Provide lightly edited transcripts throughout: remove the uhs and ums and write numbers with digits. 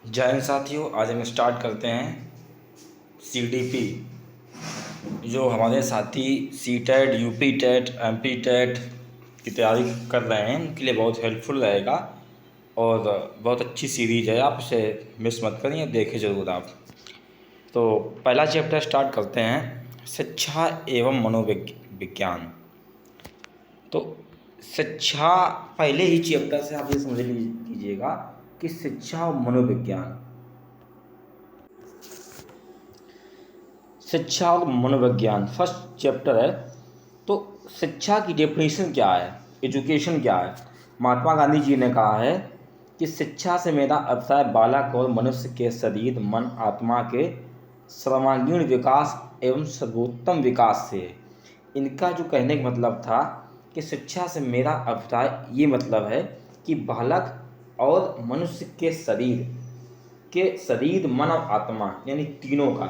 जय हिंद साथियों, आज हम स्टार्ट करते हैं सीडीपी। जो हमारे साथी CTET, UP TET, MP TET की तैयारी कर रहे हैं उनके लिए बहुत हेल्पफुल रहेगा और बहुत अच्छी सीरीज है। आप इसे मिस मत करिए, देखें ज़रूर आप। तो पहला चैप्टर स्टार्ट करते हैं, शिक्षा एवं मनोविज्ञान। तो शिक्षा, पहले ही चैप्टर से आप ये समझ लीजिएगा कि शिक्षा और मनोविज्ञान, शिक्षा और मनोविज्ञान फर्स्ट चैप्टर है। तो शिक्षा की डेफिनेशन क्या है, एजुकेशन क्या है। महात्मा गांधी जी ने कहा है कि शिक्षा से मेरा अभिप्राय बालक और मनुष्य के शरीर, मन, आत्मा के सर्वांगीण विकास एवं सर्वोत्तम विकास से है। इनका जो कहने का मतलब था कि शिक्षा से मेरा अभिप्राय ये मतलब है कि बालक और मनुष्य के शरीर, मन और आत्मा, यानी तीनों का,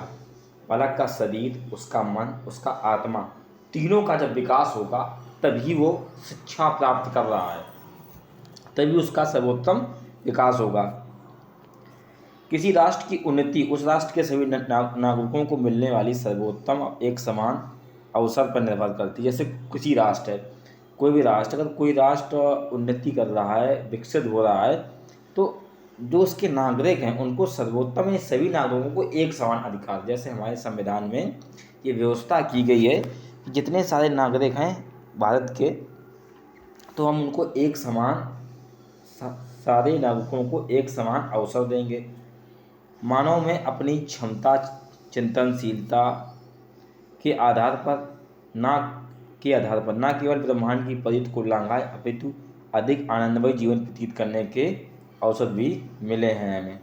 बालक का शरीर, उसका मन, उसका आत्मा, तीनों का जब विकास होगा तभी वो शिक्षा प्राप्त कर रहा है, तभी उसका सर्वोत्तम विकास होगा। किसी राष्ट्र की उन्नति उस राष्ट्र के सभी नागरिकों को मिलने वाली सर्वोत्तम एक समान अवसर पर निर्भर करती है। जैसे किसी राष्ट्र है, कोई भी राष्ट्र, अगर कोई राष्ट्र उन्नति कर रहा है, विकसित हो रहा है, तो जो उसके नागरिक हैं उनको सर्वोत्तम, यानी सभी नागरिकों को एक समान अधिकार, जैसे हमारे संविधान में ये व्यवस्था की गई है कि जितने सारे नागरिक हैं भारत के, तो हम उनको एक समान, सारे नागरिकों को एक समान अवसर देंगे। मानव में अपनी क्षमता, चिंतनशीलता के आधार पर न केवल ब्रह्मांड की परिधि को लांघा, अपितु अधिक आनंदमय जीवन व्यतीत करने के अवसर भी मिले हैं हमें।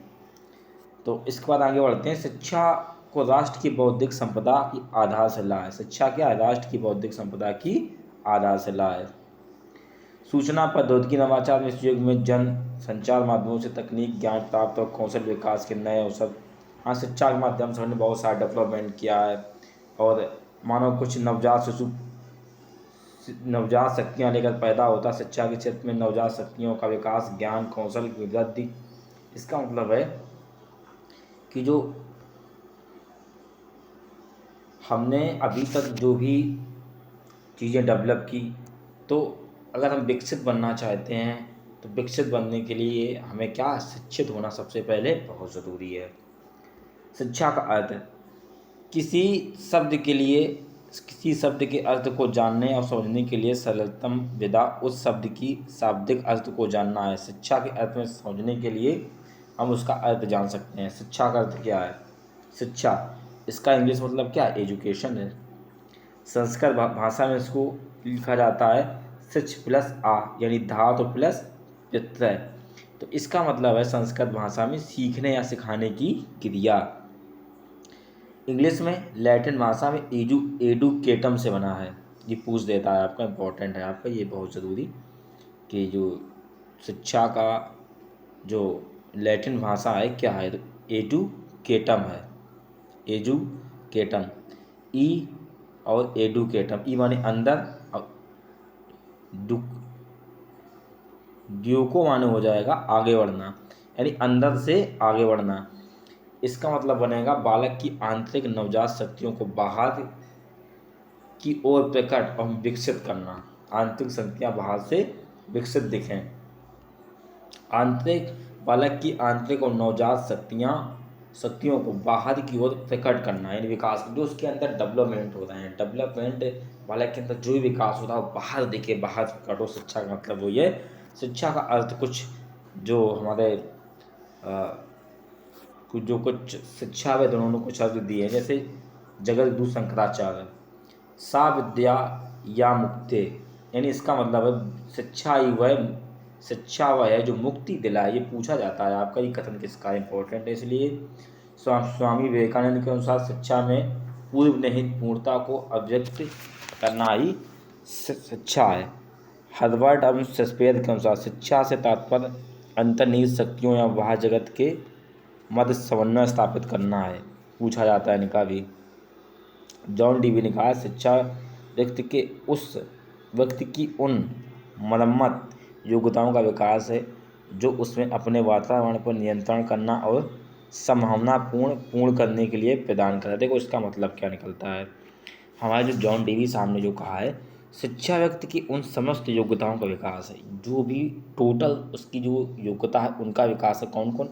तो इसके बाद आगे बढ़ते हैं, शिक्षा को राष्ट्र की बौद्धिक संपदा की आधारशिला है। शिक्षा क्या है? राष्ट्र की बौद्धिक संपदा की आधारशिला है। सूचना प्रौद्योगिकी नवाचार में इस युग में जन संचार माध्यमों से तकनीक, ज्ञान प्राप्त और कौशल विकास के नए अवसर। हाँ, शिक्षा के माध्यम से हमने बहुत सारा डेवलपमेंट किया है और मानो कुछ नवजात शक्तियाँ लेकर पैदा होता। शिक्षा के क्षेत्र में नवजात शक्तियों का विकास, ज्ञान कौशल की वृद्धि। इसका मतलब है कि जो हमने अभी तक जो भी चीज़ें डेवलप की, तो अगर हम विकसित बनना चाहते हैं तो विकसित बनने के लिए हमें क्या, शिक्षित होना सबसे पहले बहुत ज़रूरी है। शिक्षा का अर्थ, किसी शब्द के लिए, किसी शब्द के अर्थ को जानने और समझने के लिए सरलतम विधा उस शब्द की शाब्दिक अर्थ को जानना है। शिक्षा के अर्थ में समझने के लिए हम उसका अर्थ जान सकते हैं। शिक्षा का अर्थ क्या है? शिक्षा, इसका इंग्लिश मतलब क्या है? एजुकेशन है। संस्कृत भाषा में इसको लिखा जाता है शिच प्लस आ, यानी धातु प्लस प्रत्यय। तो इसका मतलब है संस्कृत भाषा में सीखने या सिखाने की क्रिया। इंग्लिश में, लैटिन भाषा में एडुकेटम से बना है। ये पूछ देता है आपका, इम्पोर्टेंट है आपका, ये बहुत ज़रूरी, कि जो शिक्षा का जो लैटिन भाषा है क्या है, तो एडुकेटम है। एजुकेटम, ई और एडुकेटम, ई माने अंदर और ड्यूको माने हो जाएगा आगे बढ़ना, यानी अंदर से आगे बढ़ना। इसका मतलब बनेगा बालक की आंतरिक नवजात शक्तियों को बाहर की ओर प्रकट और विकसित करना। आंतरिक शक्तियाँ बाहर से विकसित दिखें। आंतरिक, बालक की आंतरिक और नवजात शक्तियों को बाहर की ओर प्रकट करना, यानी विकास, जो उसके अंदर डेवलपमेंट हो रहे हैं, डेवलपमेंट, बालक के अंदर जो भी विकास हो रहा है वो बाहर दिखे, बाहर प्रकट हो। शिक्षा का मतलब वो ये। शिक्षा का अर्थ कुछ जो हमारे कुछ शिक्षाविद उन्होंने कुछ अर्थ दिए, जैसे जगतगुरु शंकराचार्य, सा विद्या या मुक्ति, यानी इसका मतलब है शिक्षा वह है जो मुक्ति दिलाए। ये पूछा जाता है आपका, ये कथन किसका इंपॉर्टेंट है, इसलिए स्वामी विवेकानंद के अनुसार शिक्षा में पूर्व निहित पूर्णता को अभिव्यक्त करना ही शिक्षा है। हार्वर्ड एवं शेक्सपियर के अनुसार शिक्षा से तात्पर्य अंतर्निहित शक्तियों या बाह्य जगत के मध्य समन्वय स्थापित करना है, पूछा जाता है इनका भी। जॉन डीवी ने कहा, शिक्षा व्यक्ति की उन मरम्मत योग्यताओं का विकास है जो उसमें अपने वातावरण पर नियंत्रण करना और पूर्ण करने के लिए प्रदान करें। देखो इसका मतलब क्या निकलता है, हमारे जो जॉन डेवी साहब ने जो कहा है, शिक्षा व्यक्ति की उन समस्त योग्यताओं का विकास है, जो भी टोटल उसकी जो योग्यता है उनका विकास है। कौन कौन?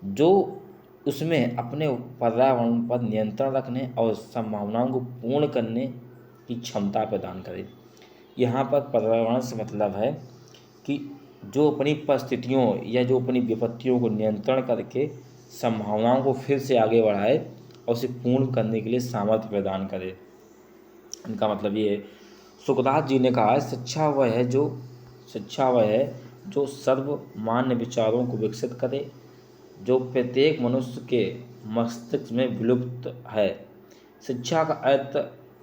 जो उसमें अपने पर्यावरण पर नियंत्रण रखने और संभावनाओं को पूर्ण करने की क्षमता प्रदान करे। यहाँ पर पर्यावरण से मतलब है कि जो अपनी परिस्थितियों या जो अपनी विपत्तियों को नियंत्रण करके संभावनाओं को फिर से आगे बढ़ाए और उसे पूर्ण करने के लिए सामर्थ्य प्रदान करे। इनका मतलब ये है, सुखदास जी ने कहा है, शिक्षा वह है जो सर्वमान्य विचारों को विकसित करे, जो प्रत्येक मनुष्य के मस्तिष्क में विलुप्त है। शिक्षा का अर्थ,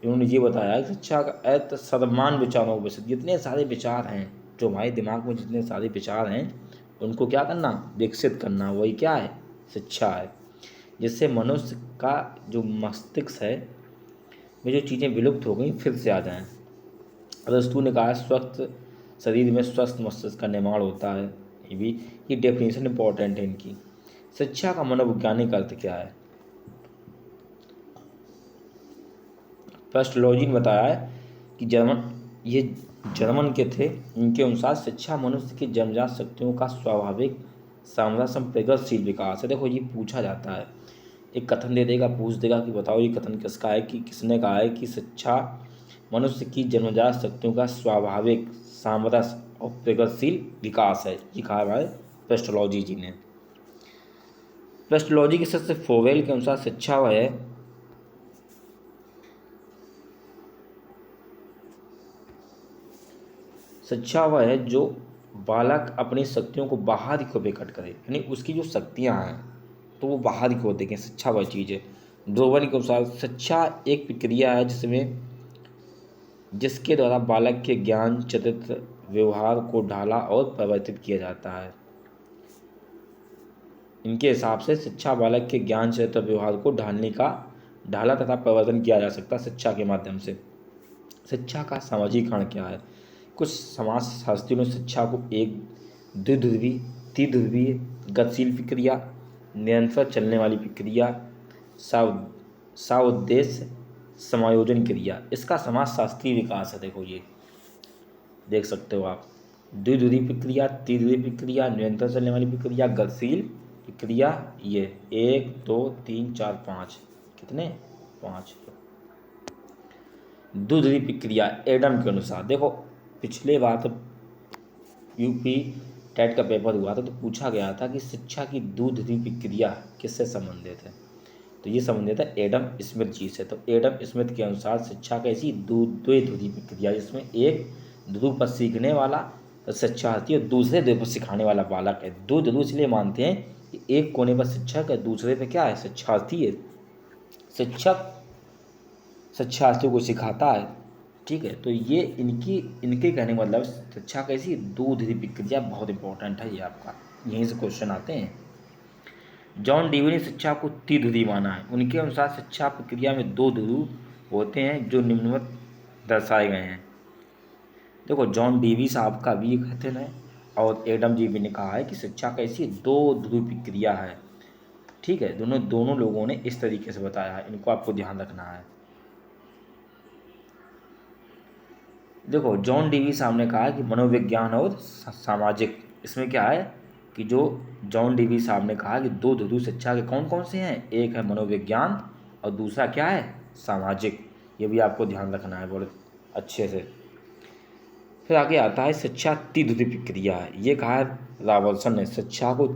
इन्होंने ये बताया है, शिक्षा का अर्थ सर्वमान्य विचारों को विकसित, जितने सारे विचार हैं, जो हमारे दिमाग में जितने सारे विचार हैं उनको क्या करना? विकसित करना। वही क्या है? शिक्षा है। जिससे मनुष्य का जो मस्तिष्क है में जो चीज़ें विलुप्त हो गई फिर से आ जाएं। अरस्तु ने कहा, स्वस्थ शरीर में स्वस्थ मस्तिष्क का निर्माण होता है। ये डेफिनेशन इंपॉर्टेंट है इनकी। शिक्षा का मनोवैज्ञानिक अर्थ क्या है? पेस्टोलॉजी ने बताया है कि जर्मन के थे। इनके अनुसार शिक्षा मनुष्य की जन्मजात शक्तियों का स्वाभाविक सामरस्यम प्रगतिशील विकास है। देखो ये पूछा जाता है, एक कथन दे देगा, पूछ देगा कि बताओ ये कथन किसका है, कि किसने कहा है कि शिक्षा मनुष्य की जन्मजात शक्तियों का स्वाभाविक सामरस्य और प्रगतिशील विकास है। ये कहा है पेस्टोलॉजी जी ने। पेस्टोलॉजी के सदस्य फोवेल के अनुसार शिक्षा वह है जो बालक अपनी शक्तियों को बाहर को प्रकट करे, यानी उसकी जो शक्तियाँ हैं तो वो बाहर की ओर देखें। शिक्षा वह चीज़ है। ड्रोवर के अनुसार शिक्षा एक प्रक्रिया है जिसके द्वारा बालक के ज्ञान, चरित्र, व्यवहार को ढाला और परिवर्तित किया जाता है। इनके हिसाब से शिक्षा बालक के ज्ञान, चरित्र, व्यवहार को ढाला तथा परिवर्तन किया जा सकता है शिक्षा के माध्यम से। शिक्षा का सामाजिकरण क्या है? कुछ समाज शास्त्रियों ने शिक्षा को एक द्विध्रुवीय, त्रिध्रुवीय, गतिशील प्रक्रिया, निरंतर चलने वाली प्रक्रिया, साउद्देश्य समायोजन क्रिया, इसका समाजशास्त्रीय विकास है। देखो ये देख सकते हो आप, द्विध्रुवीय प्रक्रिया, त्रिध्रुवीय प्रक्रिया, निरंतर चलने वाली प्रक्रिया, गतिशील प्रक्रिया। ये 1 2 3 4 5 कितने? 5। द्विध्रुवीय प्रक्रिया एडम के अनुसार, देखो पिछले बार तो यूपी टेट का पेपर हुआ था तो पूछा गया था कि शिक्षा की द्विध्रुवीय प्रक्रिया किससे संबंधित है, तो ये संबंधित है एडम स्मिथ जी से। तो एडम स्मिथ के अनुसार शिक्षा का ऐसी द्विध्रुवीय प्रक्रिया जिसमें एक ध्रुव पर सीखने वाला शिक्षार्थी और दूसरे ध्रुव पर सिखाने वाला बालक है। दो ध्रुव इसलिए मानते हैं कि एक कोने पर शिक्षक है, दूसरे पे क्या है? शिक्षार्थी है। शिक्षक शिक्षार्थियों को सिखाता है। ठीक है, तो ये इनके कहने का मतलब शिक्षा कैसी द्विध्रुवीय प्रक्रिया बहुत इंपॉर्टेंट है। ये आपका यहीं से क्वेश्चन आते हैं। जॉन डीवी ने शिक्षा को त्रिध्रुवीय माना है। उनके अनुसार शिक्षा प्रक्रिया में 2 ध्रुव होते हैं जो निम्नवत दर्शाए गए हैं। देखो जॉन डीवी साहब का भी एक कथन है और एडम जी भी ने कहा है कि शिक्षा कैसी 2 ध्रुव प्रक्रिया है। ठीक है, दोनों लोगों ने इस तरीके से बताया है, इनको आपको ध्यान रखना है। देखो जॉन डीवी साहब ने कहा है कि मनोविज्ञान और सामाजिक, इसमें क्या है कि जो जॉन डीवी साहब ने कहा कि 2 ध्रुव शिक्षा के कौन कौन से हैं, एक है मनोविज्ञान और दूसरा क्या है? सामाजिक। ये भी आपको ध्यान रखना है बहुत अच्छे से। फिर आगे आता है शिक्षा त्रिध्रुवीय प्रक्रिया है। ये कहा है रॉबर्टसन ने, शिक्षा को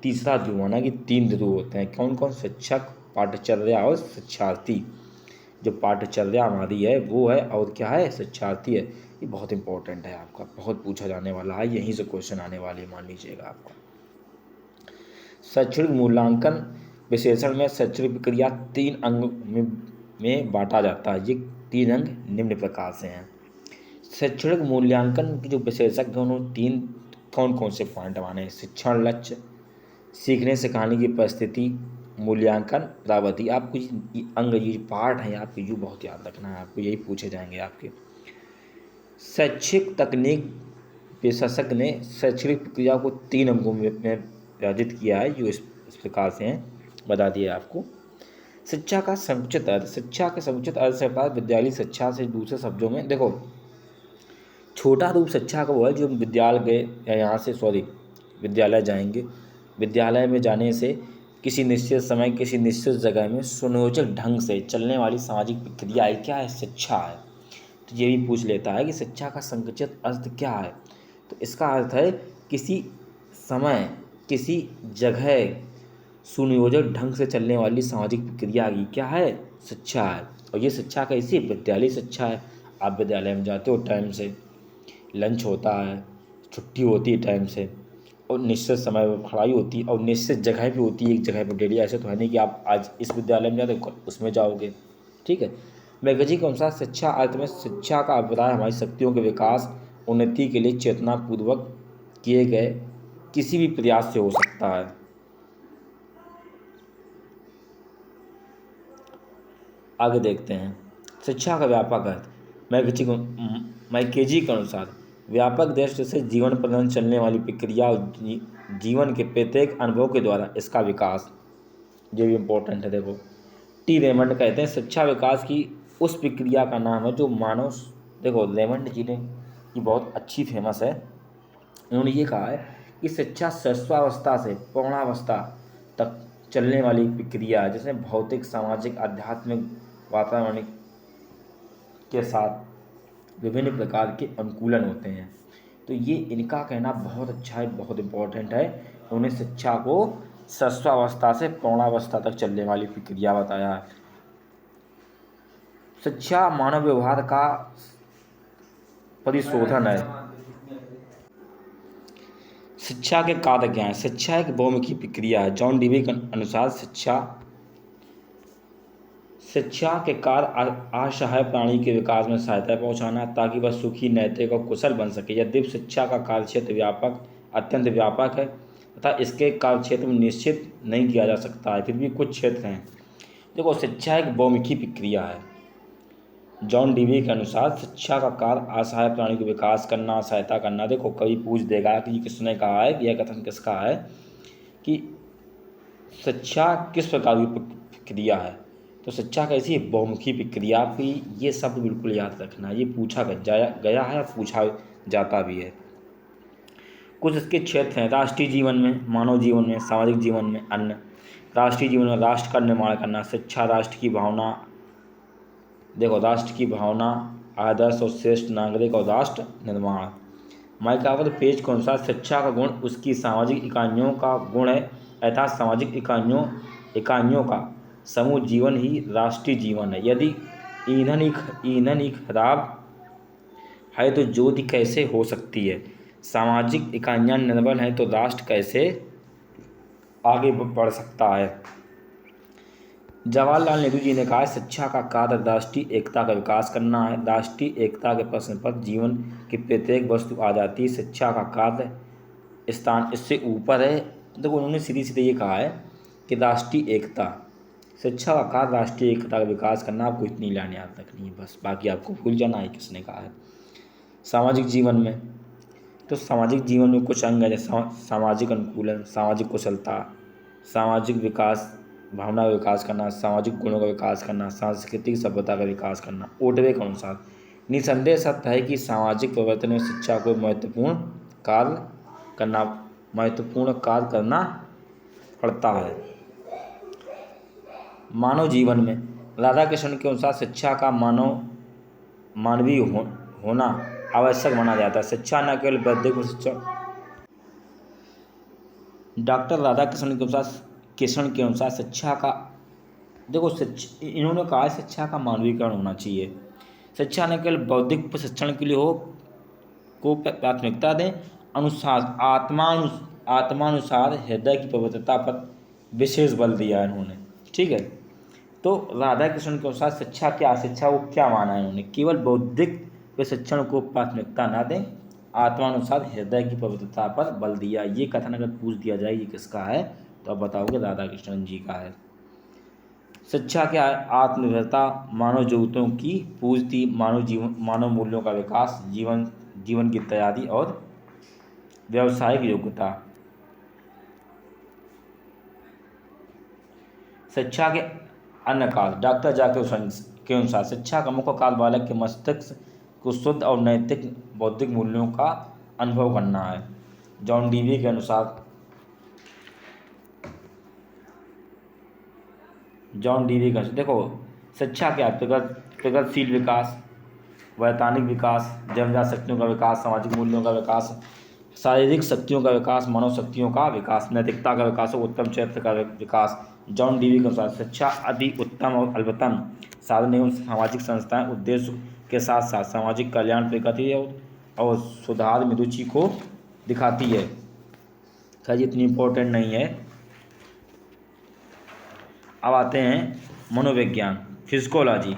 तीसरा ध्रुव माना कि 3 ध्रुव होते हैं। कौन कौन? शिक्षक, पाठचर्या और शिक्षार्थी। जो पाठचर्या हमारी है वो है और क्या है? शिक्षार्थी है। ये बहुत इंपॉर्टेंट है, आपका बहुत पूछा जाने वाला है, यहीं से क्वेश्चन आने वाले मान लीजिएगा आपका। शैक्षणिक मूल्यांकन विश्लेषण में शैक्षणिक प्रक्रिया 3 अंग में बांटा जाता है। ये 3 अंग निम्न प्रकार से हैं। शैक्षणिक मूल्यांकन के जो विशेषज्ञ हैं उन्होंने 3 कौन कौन से पॉइंट माने? शिक्षण लक्ष्य, सीखने सिखाने की परिस्थिति, मूल्यांकन प्रावधि। आपको ये अंग, ये पार्ट है आपको ये बहुत याद रखना है, आपको यही पूछे जाएंगे आपके। शैक्षिक तकनीक विशेषज्ञ ने शैक्षणिक प्रक्रिया को 3 अंगों में विभाजित किया है, जो इस प्रकार से हैं, बता दिया आपको। शिक्षा का संकुचित अर्थ। शिक्षा के संकुचित अर्थ से अर्थात विद्यालय शिक्षा से दूसरे शब्दों में देखो, छोटा रूप शिक्षा का वो है जो हम विद्यालय या यहाँ से विद्यालय जाएंगे। विद्यालय में जाने से किसी निश्चित समय किसी निश्चित जगह में सुनियोजित ढंग से चलने वाली सामाजिक प्रक्रिया है, क्या है? शिक्षा है। तो ये भी पूछ लेता है कि शिक्षा का संकुचित अर्थ क्या है। तो इसका अर्थ है किसी समय किसी जगह सुनियोजित ढंग से चलने वाली सामाजिक प्रक्रिया की क्या है? शिक्षा है। और ये शिक्षा कैसी? विद्यालय शिक्षा है। आप विद्यालय में जाते हो, टाइम से लंच होता है, छुट्टी होती है टाइम से, और निश्चित समय पर पढ़ाई होती है, और निश्चित जगह भी होती है, एक जगह पर डेली। ऐसे तो है नहीं कि आप आज इस विद्यालय में जाते हो उसमें जाओगे, ठीक है। मैगजी के अनुसार शिक्षा अर्थ में शिक्षा का अभिप्राय हमारी शक्तियों के विकास उन्नति के लिए चेतनापूर्वक किए गए किसी भी प्रयास से हो सकता है। आगे देखते हैं शिक्षा का व्यापक अर्थ। मैकेजी के अनुसार व्यापक दृष्टि से जीवन प्रदान चलने वाली प्रक्रिया और जीवन के प्रत्येक अनुभव के द्वारा इसका विकास, ये भी इम्पोर्टेंट है। देखो, टी रेमंड कहते हैं शिक्षा विकास की उस प्रक्रिया का नाम है जो मानव, देखो रेमंड जी ने ये बहुत अच्छी फेमस है, उन्होंने ये कहा है कि शिक्षा शिशुअवस्था से प्रौढ़ावस्था तक चलने वाली प्रक्रिया है, जिसमें भौतिक सामाजिक आध्यात्मिक वातावरण के साथ विभिन्न प्रकार के अनुकूलन होते हैं। तो ये इनका कहना बहुत अच्छा है, बहुत इम्पोर्टेंट है। उन्हें शिक्षा को शिशुअवस्था से प्रौढ़ावस्था तक चलने वाली प्रक्रिया बताया है। शिक्षा मानव व्यवहार का परिशोधन है। शिक्षा के कार्य क्या है? शिक्षा एक बहुमुखी प्रक्रिया है। जॉन डीवी के अनुसार शिक्षा के कार्य असहाय प्राणी के विकास में सहायता पहुंचाना ताकि वह सुखी, नैतिक और कुशल बन सके। यद्यपि शिक्षा का कार्यक्षेत्र अत्यंत व्यापक है तथा इसके कार्यक्षेत्र में निश्चित नहीं किया जा सकता है, फिर भी कुछ क्षेत्र हैं। देखो, शिक्षा एक बहुमुखी प्रक्रिया है। जॉन डीवी के अनुसार शिक्षा का कार्य असहाय प्राणी को विकास करना, सहायता करना। देखो, कभी पूछ देगा कि किसने कहा है, यह कथन किसका है कि शिक्षा किस प्रकार की प्रक्रिया है। तो शिक्षा कैसी बहुमुखी प्रक्रिया की, ये शब्द बिल्कुल याद रखना, ये पूछा गया है, पूछा जाता भी है। कुछ इसके क्षेत्र हैं। राष्ट्रीय जीवन में, मानव जीवन में, सामाजिक जीवन में, अन्य। राष्ट्रीय जीवन में राष्ट्र का निर्माण करना, शिक्षा राष्ट्र की भावना, देखो राष्ट्र की भावना, आदर्श और श्रेष्ठ नागरिक और राष्ट्र निर्माण। माइकावर पेज के अनुसार शिक्षा का गुण उसकी सामाजिक इकाइयों का गुण है, अर्थात सामाजिक इकाइयों का समूह जीवन ही राष्ट्रीय जीवन है। यदि ईंधन ही खराब है तो ज्योति कैसे हो सकती है? सामाजिक इकाइयाँ निर्बल हैं तो राष्ट्र कैसे आगे बढ़ सकता है? जवाहरलाल नेहरू जी ने कहा, शिक्षा का कार्य राष्ट्रीय एकता का विकास करना है। राष्ट्रीय एकता के प्रश्न पर जीवन की प्रत्येक वस्तु आ जाती है। शिक्षा का कार्य स्थान इससे ऊपर है। देखो, उन्होंने सीधे ये कहा है कि राष्ट्रीय एकता, शिक्षा का कार्य राष्ट्रीय एकता का विकास करना। आपको इतनी लाइन याद रखनी है बस, बाकी आपको भूल जाना है किसने कहा है। सामाजिक जीवन में, तो सामाजिक जीवन में कुछ अंग है जैसे सामाजिक अनुकूलन, सामाजिक कुशलता, सामाजिक विकास, भावना का विकास करना, सामाजिक गुणों का विकास करना, सांस्कृतिक सभ्यता का विकास करना। ओटवे के अनुसार निसंदेह सत्य है कि सामाजिक परिवर्तन में शिक्षा को महत्वपूर्ण कार्य करना पड़ता है। मानव जीवन में राधाकृष्ण के अनुसार शिक्षा का मानवीय होना आवश्यक माना जाता है। शिक्षा न केवल बौद्धिक शिक्षा। डॉक्टर राधाकृष्ण के अनुसार शिक्षा का, देखो इन्होंने कहा शिक्षा का मानवीकरण होना चाहिए। शिक्षा न केवल बौद्धिक प्रशिक्षण के लिए को प्राथमिकता दें, आत्मानुसार हृदय की पवित्रता पर विशेष बल दिया है इन्होंने, ठीक है। तो राधाकृष्ण के अनुसार शिक्षा को क्या माना है इन्होंने? केवल बौद्धिक प्रशिक्षण को प्राथमिकता ना दें, आत्मानुसार हृदय की पवित्रता पर बल दिया। ये कथन अगर पूछ दिया जाए ये किसका है, तो आप बताओगे राधाकृष्णन जी का है। शिक्षा क्या है? आत्मनिर्भरता, मानव जरूरतों की पूर्ति, मानव मूल्यों का विकास, जीवन की तैयारी और व्यावसायिक योग्यता। शिक्षा के अन्य काल। डॉक्टर जाकिर के अनुसार शिक्षा का मुख्य काल बालक के मस्तिष्क को शुद्ध और नैतिक बौद्धिक मूल्यों का अनुभव करना है। जॉन डीवी के अनुसार देखो शिक्षा क्या है? प्रगतिशील विकास, वैज्ञानिक विकास, जन्मजात शक्तियों का विकास, सामाजिक मूल्यों का विकास, शारीरिक शक्तियों का विकास, मानव शक्तियों का विकास, नैतिकता का विकास और उत्तम चरित्र का विकास। जॉन डीवी के अनुसार शिक्षा अति उत्तम और अल्पतन साधन एवं सामाजिक संस्थाएं उद्देश्य के साथ साथ सामाजिक कल्याण, प्रगति और सुधार में रुचि को दिखाती है। खैर इतनी इम्पोर्टेंट नहीं है। अब आते हैं मनोविज्ञान, फिजिकोलॉजी।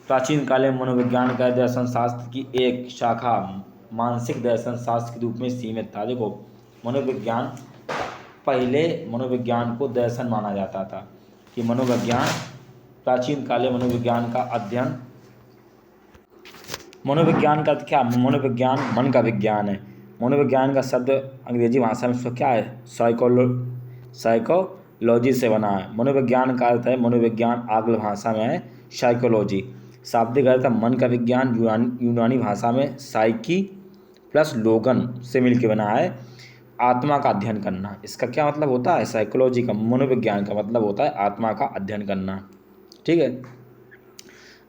प्राचीन काल में मनोविज्ञान का दर्शन शास्त्र की एक शाखा मानसिक दर्शन शास्त्र के रूप में सीमित था। देखो मनोविज्ञान, पहले मनोविज्ञान को दर्शन माना जाता था कि मनोविज्ञान, प्राचीन काल में मनोविज्ञान का अध्ययन, मनोविज्ञान का क्या? मनोविज्ञान मन का विज्ञान है। मनोविज्ञान का शब्द अंग्रेजी भाषा में उसका क्या है? साइकोलॉजी से बना है। मनोविज्ञान का अर्थ है, मनोविज्ञान आंग्ल भाषा में है साइकोलॉजी, शाब्दिक अर्थ है मन का विज्ञान, यूनानी भाषा में साइकी प्लस लोगन से मिलकर बना है, आत्मा का अध्ययन करना। इसका क्या मतलब होता है? साइकोलॉजी का, मनोविज्ञान का मतलब होता है आत्मा का अध्ययन करना। ठीक है।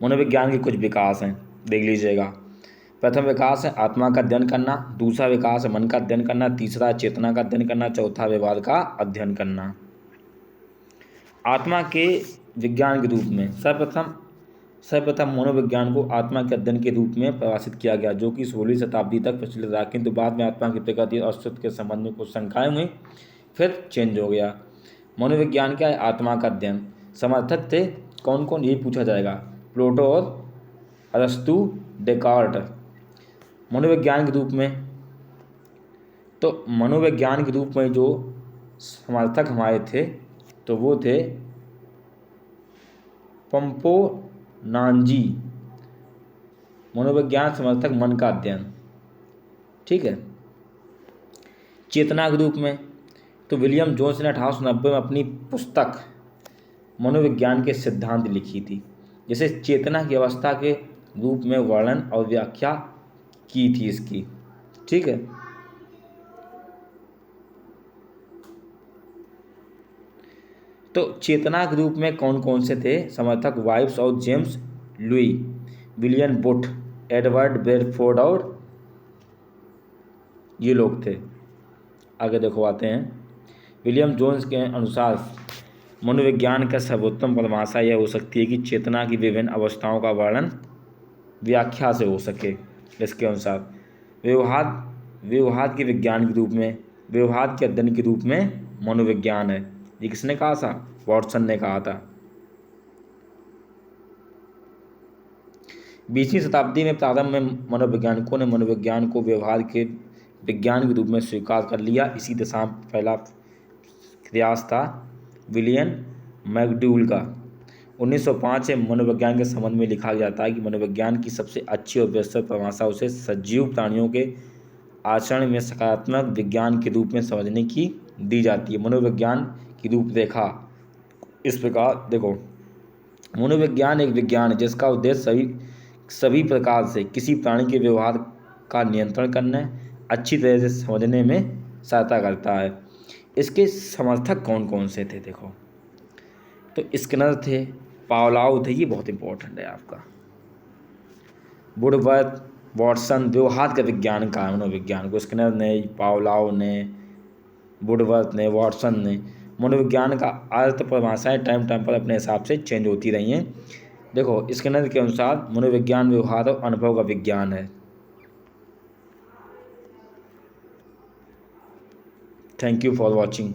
मनोविज्ञान के कुछ विकास हैं, देख लीजिएगा। प्रथम विकास है आत्मा का अध्ययन करना, दूसरा विकास है मन का अध्ययन करना, तीसरा चेतना का अध्ययन करना, चौथा व्यवहार का अध्ययन करना। आत्मा के विज्ञान के रूप में सर्वप्रथम मनोविज्ञान को आत्मा के अध्ययन के रूप में परिभाषित किया गया, जो कि 16वीं शताब्दी तक प्रचलित रहा, किंतु बाद में आत्मा की प्रकृति और अस्तित्व के संबंध में कुछ शंकाएं हुई, फिर चेंज हो गया। मनोविज्ञान क्या है? आत्मा का अध्ययन। समर्थक थे कौन कौन, यही पूछा जाएगा? प्लेटो और अरस्तु, डेकार्ट। मनोविज्ञान के रूप में, तो मनोविज्ञान के रूप में जो समर्थक हमारे थे तो वो थे पंपोनांजी, मनोविज्ञान समर्थक मन का अध्ययन। ठीक है। चेतना के रूप में तो विलियम जोन्स ने 1890 में अपनी पुस्तक मनोविज्ञान के सिद्धांत लिखी थी, जिसे चेतना की अवस्था के रूप में वर्णन और व्याख्या की थी इसकी। ठीक है। तो चेतना के रूप में कौन कौन से थे समर्थक? वाइब्स और जेम्स लुई, विलियम बुट, एडवर्ड बेरफोर्ड और ये लोग थे। आगे देखो आते हैं। विलियम जोन्स के अनुसार मनोविज्ञान का सर्वोत्तम परिभाषा यह हो सकती है कि चेतना की विभिन्न अवस्थाओं का वर्णन व्याख्या से हो सके। इसके अनुसार व्यवहार के विज्ञान के रूप में, व्यवहार के अध्ययन के रूप में मनोविज्ञान है। ये किसने कहा था? वॉटसन ने कहा था। 20वीं शताब्दी में प्रारंभ में मनोवैज्ञानिकों ने मनोविज्ञान को व्यवहार के विज्ञान के रूप में स्वीकार कर लिया। इसी दिशा में पहला प्रयास था विलियम मैकडूगल का। 1905 में मनोविज्ञान के संबंध में लिखा जाता है कि मनोविज्ञान की सबसे अच्छी और विस्तृत परिभाषा उसे सजीव प्राणियों के आचरण में सकारात्मक विज्ञान के रूप में समझने की दी जाती है। मनोविज्ञान की रूपरेखा इस प्रकार देखो, मनोविज्ञान एक विज्ञान है जिसका उद्देश्य सभी प्रकार से किसी प्राणी के व्यवहार का नियंत्रण करना, अच्छी तरह से समझने में सहायता करता है। इसके समर्थक कौन कौन से थे देखो, तो स्किनर थे, पावलाव थे, ये बहुत इंपॉर्टेंट है आपका, वुडवर्थ, वॉटसन। व्यवहार का विज्ञान का मनोविज्ञान को स्किनर ने, पावलाव ने, वुडवर्थ ने, वॉटसन ने। मनोविज्ञान का अर्थ परिभाषाएं टाइम पर अपने हिसाब से चेंज होती रही हैं। देखो स्किनर के अनुसार मनोविज्ञान व्यवहार और अनुभव का विज्ञान है। Thank you for watching.